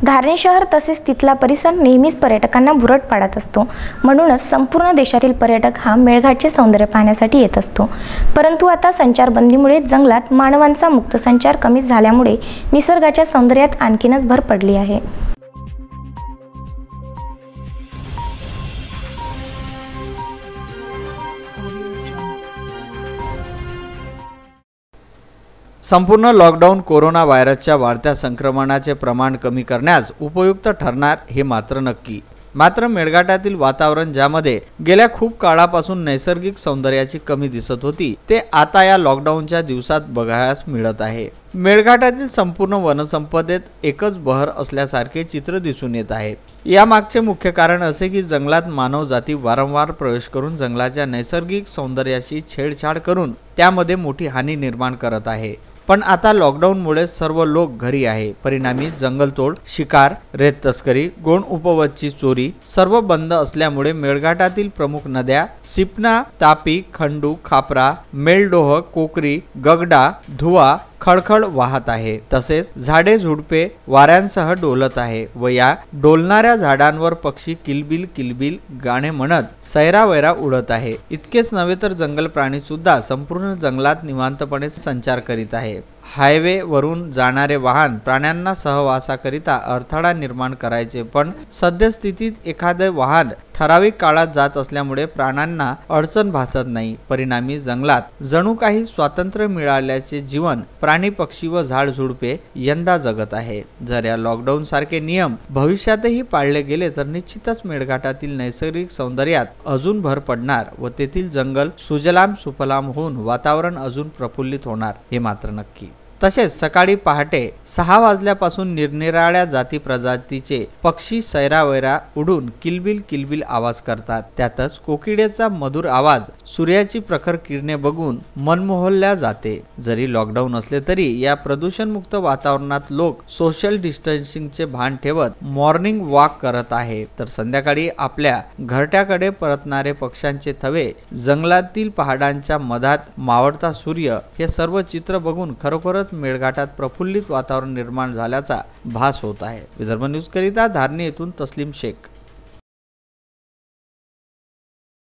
धारणी शहर तसेच तिथला परिसर नेहमीच पर्यटकांना भुरळ पाडत असतो। म्हणूनच संपूर्ण देशातील पर्यटक हा मेळघाटचे सौंदर्य पाहण्यासाठी येत असतो। परंतु आता संचारबंदीमुळे जंगलात मानवांचा मुक्त संचार कमी झाल्यामुळे निसर्गाच्या सौंदर्यात आणखीनच भर पडली आहे। संपूर्ण लॉकडाऊन कोरोना व्हायरसच्या वाढत्या संक्रमणाचे प्रमाण कमी करण्यास उपयुक्त ठरणार हे मात्र नक्की। मात्र मेळघाटातील वातावरण ज्यामध्ये गेल्या खूप काळापासून नैसर्गिक सौंदर्याची कमी दिसत होती ते आता या लॉकडाऊनच्या दिवसात बघायला मिळत आहे। मेळघाटातील संपूर्ण वनसंपदेत एकच बहर असल्यासारखे चित्र दिसून येत आहे। यामागचे मुख्य कारण असे की जंगलात मानवजाती वारंवार प्रवेश करून जंगलाच्या नैसर्गिक सौंदर्याशी छेडछाड करून त्यामध्ये मोठी हानी निर्माण करत आहे। पण आता लॉकडाऊनमुळे सर्व लोक घरी आहे, परिणामी जंगलतोड, शिकार, रेत तस्करी, गौण उपवतची चोरी सर्व बंद असल्यामुळे मेळघाटातील प्रमुख नद्या सिपना, तापी, खंडू, खापरा, मेलडोह, कोकरी, गगडा, धुवा खळखळ वाहत आहे। तसेच झाडे झुडपे वाऱ्यांसह डोलत आहे व या डोलणाऱ्या झाडांवर पक्षी किलबिल किलबिल गाणे म्हणत सैरावैरा उडत आहे। इतकेच नव्हे तर जंगल प्राणी सुद्धा संपूर्ण जंगलात निवांतपणे संचार करीत आहे। हायवे वरून जाणारे वाहन प्राण्यांना सहवासाकरिता अडथळा निर्माण करायचे, पण सद्यस्थितीत एखादे वाहन ठराविक काळात जात असल्यामुळे प्राण्यांना अडचण भासत नाही। परिणामी जंगलात जणू काही स्वातंत्र्य मिळाल्याचे जीवन प्राणी, पक्षी व झाडझुडपे यंदा जगत आहे। जर या लॉकडाऊन सारखे नियम भविष्यातही पाळले गेले तर निश्चितच मेळघाटातील नैसर्गिक सौंदर्यात अजून भर पडणार व तेथील जंगल सुजलाम सुफलाम होऊन वातावरण अजून प्रफुल्लित होणार हे मात्र नक्की। तसेच सकाळी पहाटे 6 वाजल्यापासून निरनिराळ्या जाती प्रजातीचे पक्षी सैरावैरा उडून किलबिल किलबिल आवाज करतात। त्यातच कोकिळेचा मधुर आवाज, सूर्याची प्रखर किरणे बघून मनमोहल्या जाते। जरी लॉकडाऊन असले तरी या प्रदूषणमुक्त वातावरणात लोक सोशल डिस्टन्सिंगचे भान ठेवत मॉर्निंग वॉक करत आहे, तर संध्याकाळी आपल्या घरट्याकडे परतणारे पक्ष्यांचे थवे, जंगलातील पहाडांच्या मधात मावळता सूर्य हे सर्व चित्र बघून खरोखरच मेळघाटात प्रफुल्लित वातावरण निर्माण झाल्याचा भास होत आहे। विदर्भ न्यूज करिता धारणी येथून तस्लीम शेख।